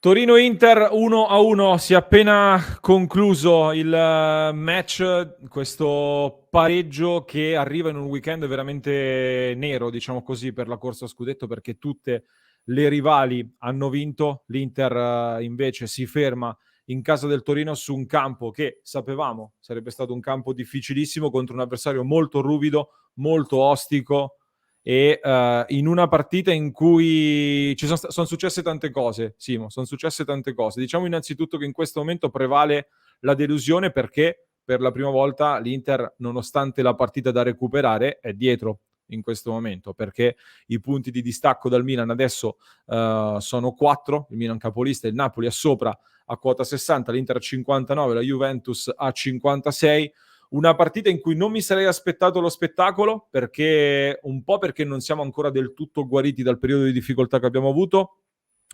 Torino-Inter 1-1, si è appena concluso il match, questo pareggio che arriva in un weekend veramente nero, diciamo così, per la corsa a scudetto, perché tutte le rivali hanno vinto, l'Inter invece si ferma in casa del Torino su un campo che sapevamo sarebbe stato un campo difficilissimo contro un avversario molto ruvido, molto ostico, e in una partita in cui sono successe tante cose, Simo, sono successe tante cose. Diciamo innanzitutto che in questo momento prevale la delusione perché per la prima volta l'Inter, nonostante la partita da recuperare, è dietro in questo momento, perché i punti di distacco dal Milan adesso sono 4, il Milan capolista, il Napoli è sopra a quota 60, l'Inter a 59, la Juventus a 56. Una partita in cui non mi sarei aspettato lo spettacolo, perché un po' perché non siamo ancora del tutto guariti dal periodo di difficoltà che abbiamo avuto,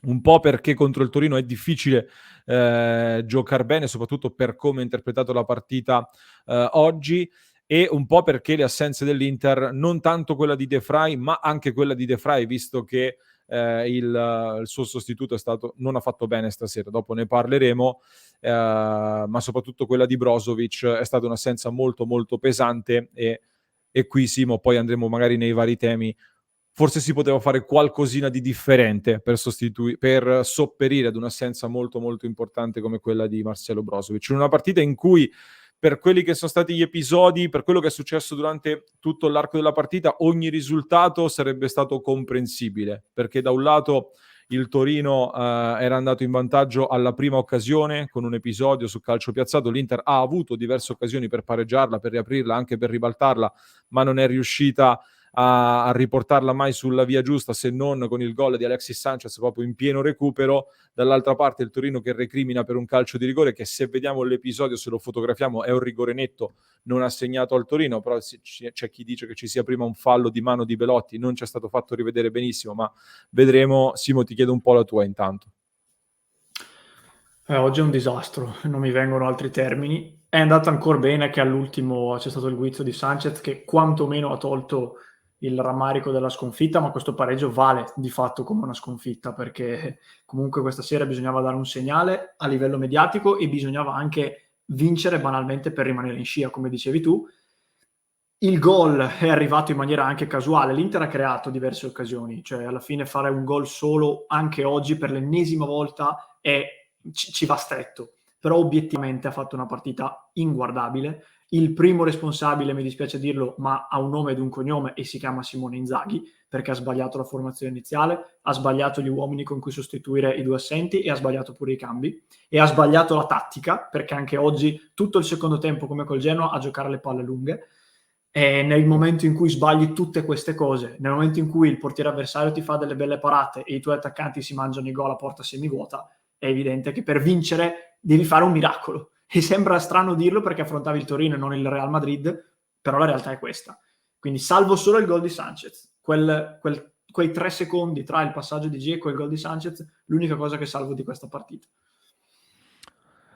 un po' perché contro il Torino è difficile giocare bene, soprattutto per come ha interpretato la partita oggi, e un po' perché le assenze dell'Inter, non tanto quella di De Vrij, ma anche quella di De Vrij, visto che il suo sostituto non ha fatto bene stasera, dopo ne parleremo, ma soprattutto quella di Brozovic è stata un'assenza molto molto pesante, e qui Simo, poi andremo magari nei vari temi, forse si poteva fare qualcosina di differente per sopperire ad un'assenza molto molto importante come quella di Marcelo Brozovic. In una partita in cui, per quelli che sono stati gli episodi, per quello che è successo durante tutto l'arco della partita, ogni risultato sarebbe stato comprensibile, perché da un lato il Torino era andato in vantaggio alla prima occasione con un episodio su calcio piazzato, l'Inter ha avuto diverse occasioni per pareggiarla, per riaprirla, anche per ribaltarla, ma non è riuscita a riportarla mai sulla via giusta, se non con il gol di Alexis Sanchez proprio in pieno recupero. Dall'altra parte il Torino che recrimina per un calcio di rigore che, se vediamo l'episodio, se lo fotografiamo, è un rigore netto, non assegnato al Torino, però c'è chi dice che ci sia prima un fallo di mano di Belotti, non ci è stato fatto rivedere benissimo, ma vedremo. Simo, ti chiedo un po' la tua intanto. Oggi è un disastro, non mi vengono altri termini. È andato ancora bene che all'ultimo c'è stato il guizzo di Sanchez che quantomeno ha tolto il rammarico della sconfitta, ma questo pareggio vale di fatto come una sconfitta, perché comunque questa sera bisognava dare un segnale a livello mediatico e bisognava anche vincere banalmente per rimanere in scia, come dicevi tu. Il gol è arrivato in maniera anche casuale, l'Inter ha creato diverse occasioni, cioè alla fine fare un gol solo anche oggi per l'ennesima volta ci va stretto, però obiettivamente ha fatto una partita inguardabile. Il primo responsabile, mi dispiace dirlo, ma ha un nome ed un cognome e si chiama Simone Inzaghi, perché ha sbagliato la formazione iniziale, ha sbagliato gli uomini con cui sostituire i due assenti e ha sbagliato pure i cambi, e ha sbagliato la tattica, perché anche oggi tutto il secondo tempo, come col Genoa, a giocare le palle lunghe. E nel momento in cui sbagli tutte queste cose, nel momento in cui il portiere avversario ti fa delle belle parate e i tuoi attaccanti si mangiano i gol a porta semivuota, è evidente che per vincere devi fare un miracolo. E sembra strano dirlo perché affrontavi il Torino e non il Real Madrid, però la realtà è questa. Quindi salvo solo il gol di Sanchez, quei 3 secondi tra il passaggio di G e quel gol di Sanchez, l'unica cosa che salvo di questa partita.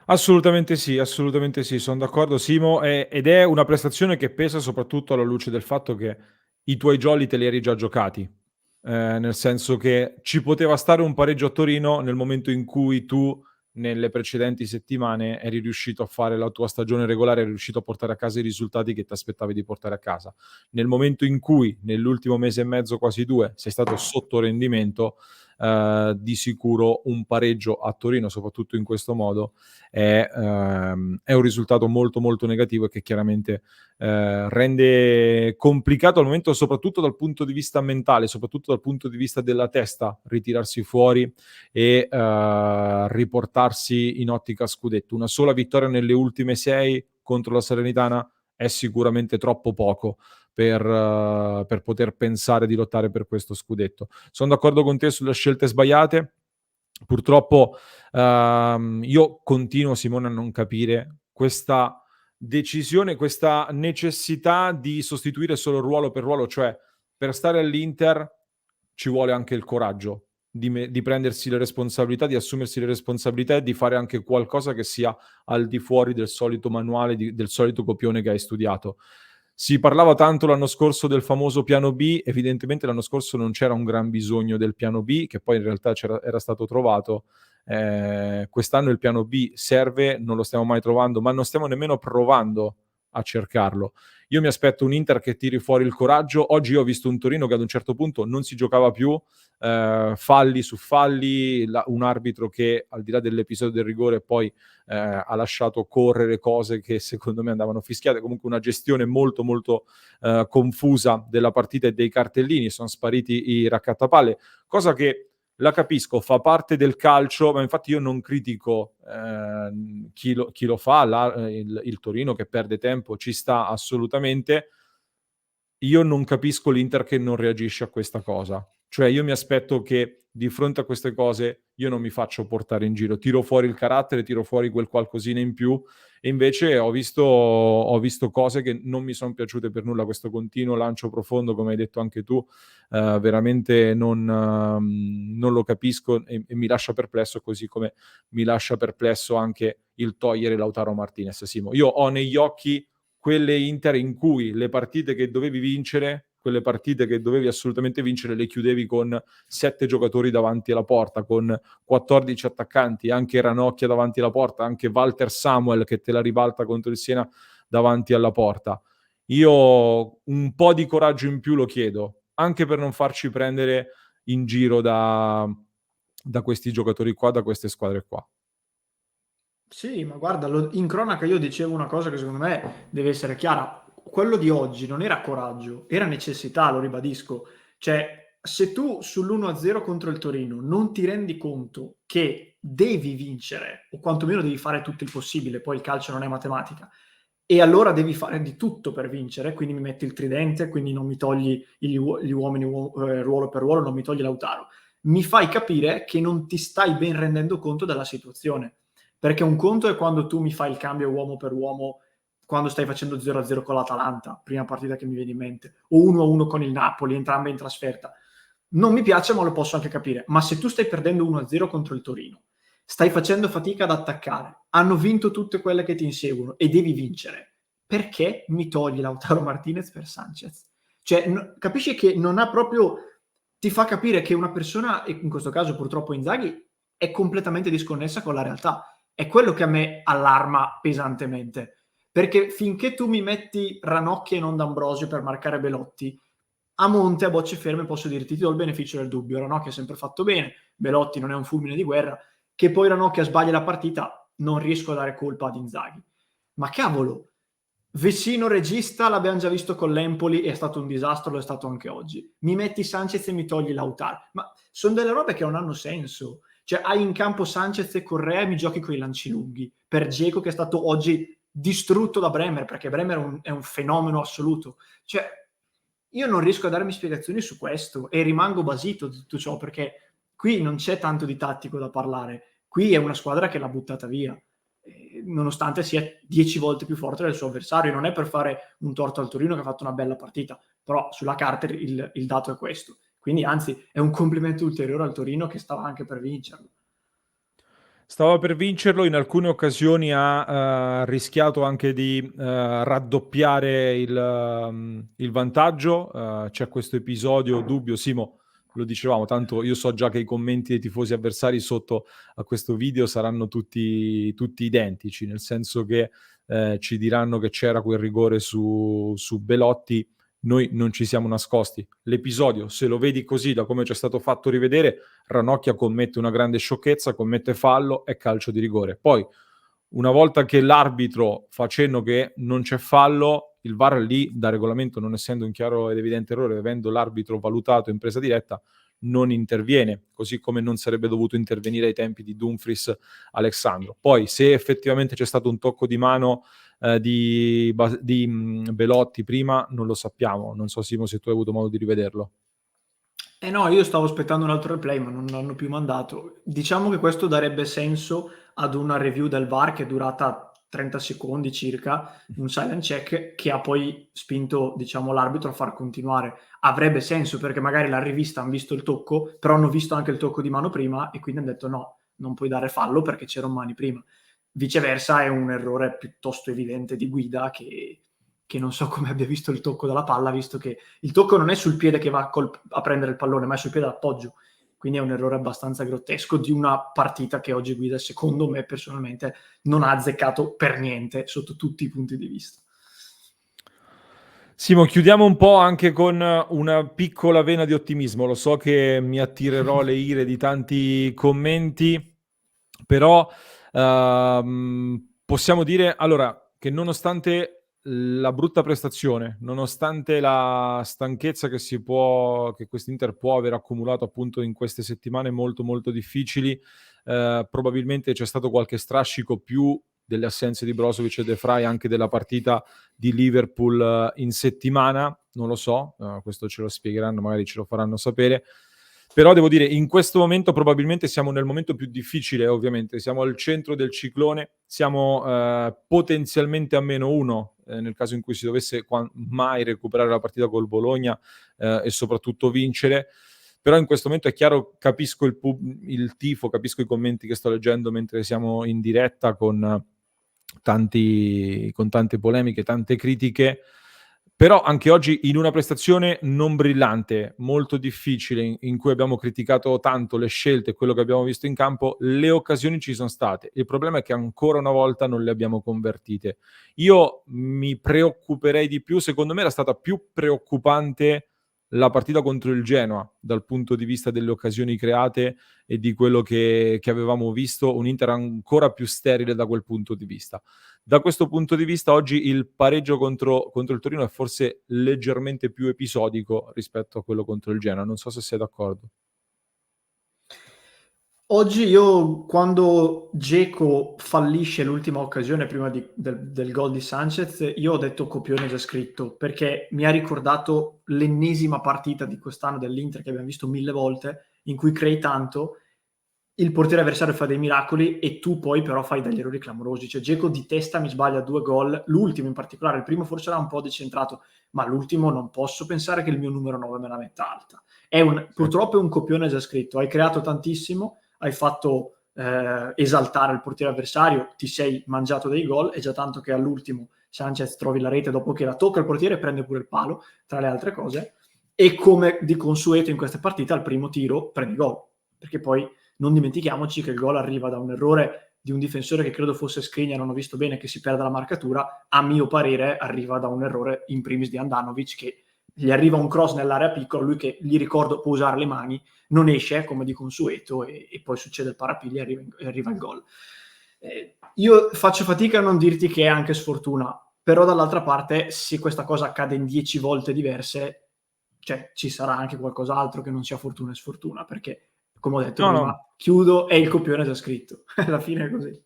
Assolutamente sì, sono d'accordo Simo, ed è una prestazione che pesa soprattutto alla luce del fatto che i tuoi jolly te li eri già giocati, nel senso che ci poteva stare un pareggio a Torino nel momento in cui tu nelle precedenti settimane eri riuscito a fare la tua stagione regolare, eri riuscito a portare a casa i risultati che ti aspettavi di portare a casa. Nel momento in cui nell'ultimo mese e mezzo, quasi 2, sei stato sotto rendimento, di sicuro un pareggio a Torino, soprattutto in questo modo, è un risultato molto molto negativo e che chiaramente rende complicato al momento, soprattutto dal punto di vista mentale, soprattutto dal punto di vista della testa, ritirarsi fuori e riportarsi in ottica scudetto. Una sola vittoria nelle ultime 6 contro la Salernitana è sicuramente troppo poco per poter pensare di lottare per questo scudetto. Sono d'accordo con te sulle scelte sbagliate. Purtroppo io continuo, Simone, a non capire questa decisione, questa necessità di sostituire solo ruolo per ruolo, cioè per stare all'Inter ci vuole anche il coraggio di prendersi le responsabilità, di assumersi le responsabilità e di fare anche qualcosa che sia al di fuori del solito manuale, del solito copione che hai studiato. Si parlava tanto l'anno scorso del famoso piano B, evidentemente l'anno scorso non c'era un gran bisogno del piano B, che poi in realtà era stato trovato, quest'anno il piano B serve, non lo stiamo mai trovando, ma non stiamo nemmeno provando a cercarlo. Io mi aspetto un Inter che tiri fuori il coraggio. Oggi io ho visto un Torino che ad un certo punto non si giocava più, falli su falli, un arbitro che al di là dell'episodio del rigore poi ha lasciato correre cose che secondo me andavano fischiate, comunque una gestione molto molto confusa della partita e dei cartellini, sono spariti i raccattapalle, cosa che la capisco, fa parte del calcio, ma infatti io non critico chi lo fa, il Torino che perde tempo, ci sta assolutamente. Io non capisco l'Inter che non reagisce a questa cosa. Cioè io mi aspetto che di fronte a queste cose io non mi faccio portare in giro, tiro fuori il carattere, tiro fuori quel qualcosina in più, e invece ho visto cose che non mi sono piaciute per nulla, questo continuo lancio profondo, come hai detto anche tu, veramente non lo capisco e mi lascia perplesso, così come mi lascia perplesso anche il togliere Lautaro Martinez. Simo, io ho negli occhi quelle Inter in cui le partite che dovevi vincere, quelle partite che dovevi assolutamente vincere, le chiudevi con 7 giocatori davanti alla porta, con 14 attaccanti, anche Ranocchia davanti alla porta, anche Walter Samuel che te la ribalta contro il Siena davanti alla porta. Io un po' di coraggio in più lo chiedo, anche per non farci prendere in giro da questi giocatori qua, da queste squadre qua. Sì, ma guarda, in cronaca io dicevo una cosa che secondo me deve essere chiara. Quello di oggi non era coraggio, era necessità, lo ribadisco. Cioè, se tu sull'1-0 contro il Torino non ti rendi conto che devi vincere, o quantomeno devi fare tutto il possibile, poi il calcio non è matematica, e allora devi fare di tutto per vincere, quindi mi metti il tridente, quindi non mi togli gli uomini ruolo per ruolo, non mi togli Lautaro. Mi fai capire che non ti stai ben rendendo conto della situazione. Perché un conto è quando tu mi fai il cambio uomo per uomo quando stai facendo 0-0 con l'Atalanta, prima partita che mi viene in mente, o 1-1 con il Napoli, entrambe in trasferta. Non mi piace, ma lo posso anche capire. Ma se tu stai perdendo 1-0 contro il Torino, stai facendo fatica ad attaccare, hanno vinto tutte quelle che ti inseguono e devi vincere, perché mi togli Lautaro Martinez per Sanchez? Cioè, capisci che non ha proprio... Ti fa capire che una persona, e in questo caso purtroppo Inzaghi, è completamente disconnessa con la realtà. È quello che a me allarma pesantemente. Perché finché tu mi metti Ranocchia e non D'Ambrosio per marcare Belotti, a monte, a bocce ferme, posso dirti, ti do il beneficio del dubbio. Ranocchia ha sempre fatto bene, Belotti non è un fulmine di guerra. Che poi Ranocchia sbaglia la partita, non riesco a dare colpa ad Inzaghi. Ma cavolo, Vecino regista l'abbiamo già visto con l'Empoli, è stato un disastro, lo è stato anche oggi. Mi metti Sanchez e mi togli Lautaro. Ma sono delle robe che non hanno senso. Cioè, hai in campo Sanchez e Correa e mi giochi con i lanci lunghi. Per Dzeko che è stato oggi distrutto da Bremer, perché Bremer è un fenomeno assoluto. Cioè, io non riesco a darmi spiegazioni su questo e rimango basito di tutto ciò, perché qui non c'è tanto di tattico da parlare. Qui è una squadra che l'ha buttata via, nonostante sia 10 volte più forte del suo avversario. Non è per fare un torto al Torino che ha fatto una bella partita, però sulla carta il dato è questo. Quindi anzi è un complimento ulteriore al Torino che stava anche per vincerlo. Stava per vincerlo, in alcune occasioni ha rischiato anche di raddoppiare il vantaggio. C'è questo episodio dubbio, Simo, lo dicevamo, tanto io so già che i commenti dei tifosi avversari sotto a questo video saranno tutti identici, nel senso che ci diranno che c'era quel rigore su Belotti. Noi non ci siamo nascosti. L'episodio, se lo vedi così, da come ci è stato fatto rivedere, Ranocchia commette una grande sciocchezza, commette fallo e calcio di rigore. Poi, una volta che l'arbitro fa cenno che non c'è fallo, il VAR lì, da regolamento, non essendo un chiaro ed evidente errore, avendo l'arbitro valutato in presa diretta, non interviene, così come non sarebbe dovuto intervenire ai tempi di Dumfries Alessandro. Poi, se effettivamente c'è stato un tocco di mano di Belotti prima, non lo sappiamo. Non so, Simo, se tu hai avuto modo di rivederlo. Eh no, io stavo aspettando un altro replay, ma non l'hanno più mandato. Diciamo che questo darebbe senso ad una review del VAR che è durata 30 secondi circa, un silent check che ha poi spinto, diciamo, l'arbitro a far continuare. Avrebbe senso perché magari la rivista hanno visto il tocco, però hanno visto anche il tocco di mano prima e quindi hanno detto no, non puoi dare fallo perché c'erano mani prima. Viceversa è un errore piuttosto evidente di guida che non so come abbia visto il tocco della palla, visto che il tocco non è sul piede che va a prendere il pallone, ma è sul piede d'appoggio. quindi è un errore abbastanza grottesco di una partita che oggi guida, secondo me personalmente, non ha azzeccato per niente sotto tutti i punti di vista. Simo, chiudiamo un po' anche con una piccola vena di ottimismo. Lo so che mi attirerò le ire di tanti commenti, però possiamo dire allora che nonostante la brutta prestazione, nonostante la stanchezza che quest'Inter può aver accumulato appunto in queste settimane molto molto difficili, probabilmente c'è stato qualche strascico più delle assenze di Brozovic e De Vrij, anche della partita di Liverpool in settimana, non lo so, questo ce lo spiegheranno, magari ce lo faranno sapere. Però devo dire, in questo momento probabilmente siamo nel momento più difficile, ovviamente, siamo al centro del ciclone, siamo potenzialmente a -1 nel caso in cui si dovesse mai recuperare la partita col Bologna e soprattutto vincere. Però in questo momento è chiaro, capisco il tifo, capisco i commenti che sto leggendo mentre siamo in diretta con tante polemiche, tante critiche. Però anche oggi in una prestazione non brillante, molto difficile, in cui abbiamo criticato tanto le scelte e quello che abbiamo visto in campo, le occasioni ci sono state. Il problema è che ancora una volta non le abbiamo convertite. Io mi preoccuperei di più, secondo me era stata più preoccupante la partita contro il Genoa dal punto di vista delle occasioni create e di quello che avevamo visto, un Inter ancora più sterile da quel punto di vista. Da questo punto di vista oggi il pareggio contro il Torino è forse leggermente più episodico rispetto a quello contro il Genoa, non so se sei d'accordo. Oggi io, quando Dzeko fallisce l'ultima occasione prima del gol di Sanchez, io ho detto copione già scritto, perché mi ha ricordato l'ennesima partita di quest'anno dell'Inter che abbiamo visto 1000 volte, in cui crei tanto, il portiere avversario fa dei miracoli e tu poi però fai degli errori clamorosi. Cioè Dzeko di testa mi sbaglia 2 gol, l'ultimo in particolare, il primo forse era un po' decentrato, ma l'ultimo non posso pensare che il mio numero 9 me la metta alta. Purtroppo è un copione già scritto, hai creato tantissimo, hai fatto esaltare il portiere avversario, ti sei mangiato dei gol, è già tanto che all'ultimo Sanchez trovi la rete dopo che la tocca il portiere e prende pure il palo, tra le altre cose, e come di consueto in queste partite al primo tiro prendi gol, perché poi non dimentichiamoci che il gol arriva da un errore di un difensore che credo fosse Skriniar, non ho visto bene, che si perde la marcatura, a mio parere arriva da un errore in primis di Handanovic, che gli arriva un cross nell'area piccola, lui che gli ricordo può usare le mani, non esce come di consueto e poi succede il parapiglia e arriva il gol. Io faccio fatica a non dirti che è anche sfortuna, però dall'altra parte se questa cosa accade in 10 volte diverse, cioè ci sarà anche qualcos'altro che non sia fortuna e sfortuna, perché come ho detto prima, No. chiudo e il copione è già scritto. Alla fine è così.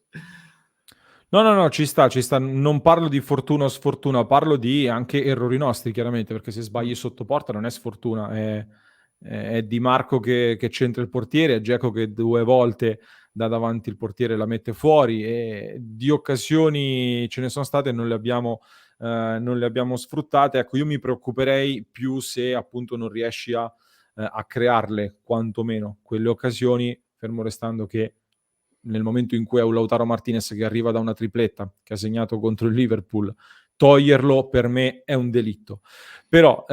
No, ci sta, ci sta. Non parlo di fortuna o sfortuna, parlo di anche errori nostri, chiaramente, perché se sbagli sotto porta non è sfortuna, è Di Marco che centra il portiere, è Dzeko che 2 volte da davanti il portiere la mette fuori, e di occasioni ce ne sono state e non le abbiamo sfruttate. Ecco, io mi preoccuperei più se appunto non riesci a crearle, quantomeno, quelle occasioni, fermo restando che nel momento in cui è un Lautaro Martinez che arriva da una tripletta, che ha segnato contro il Liverpool, toglierlo per me è un delitto. Però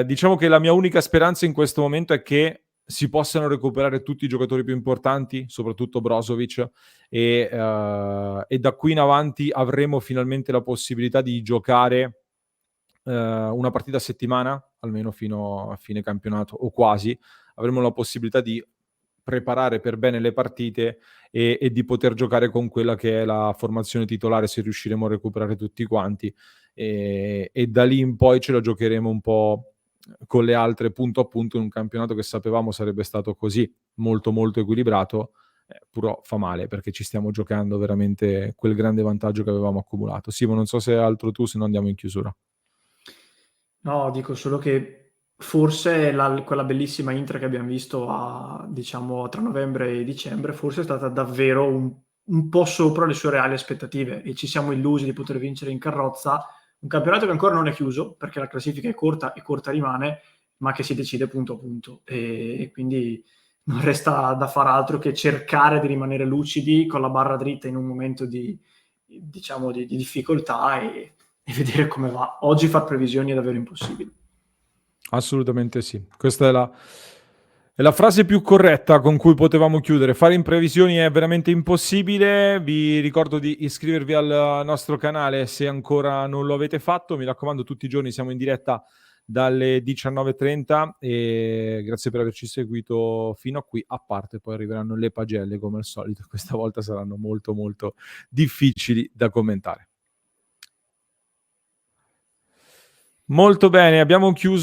diciamo che la mia unica speranza in questo momento è che si possano recuperare tutti i giocatori più importanti, soprattutto Brozovic, e da qui in avanti avremo finalmente la possibilità di giocare una partita a settimana, almeno fino a fine campionato, o quasi. Avremo la possibilità di preparare per bene le partite e di poter giocare con quella che è la formazione titolare, se riusciremo a recuperare tutti quanti, e da lì in poi ce la giocheremo un po' con le altre punto a punto in un campionato che sapevamo sarebbe stato così molto molto equilibrato, però fa male perché ci stiamo giocando veramente quel grande vantaggio che avevamo accumulato. Simo, non so se hai altro tu, se no andiamo in chiusura. No, dico solo che forse quella bellissima Inter che abbiamo visto diciamo, tra novembre e dicembre, forse è stata davvero un po' sopra le sue reali aspettative e ci siamo illusi di poter vincere in carrozza un campionato che ancora non è chiuso perché la classifica è corta e corta rimane, ma che si decide punto a punto e quindi non resta da far altro che cercare di rimanere lucidi con la barra dritta in un momento diciamo, di difficoltà e vedere come va. Oggi far previsioni è davvero impossibile. Assolutamente sì. Questa È la frase più corretta con cui potevamo chiudere. Fare imprevisioni è veramente impossibile. Vi ricordo di iscrivervi al nostro canale se ancora non lo avete fatto. Mi raccomando, tutti i giorni siamo in diretta dalle 19:30 e grazie per averci seguito fino a qui. A parte poi arriveranno le pagelle come al solito. Questa volta saranno molto molto difficili da commentare. Molto bene, abbiamo chiuso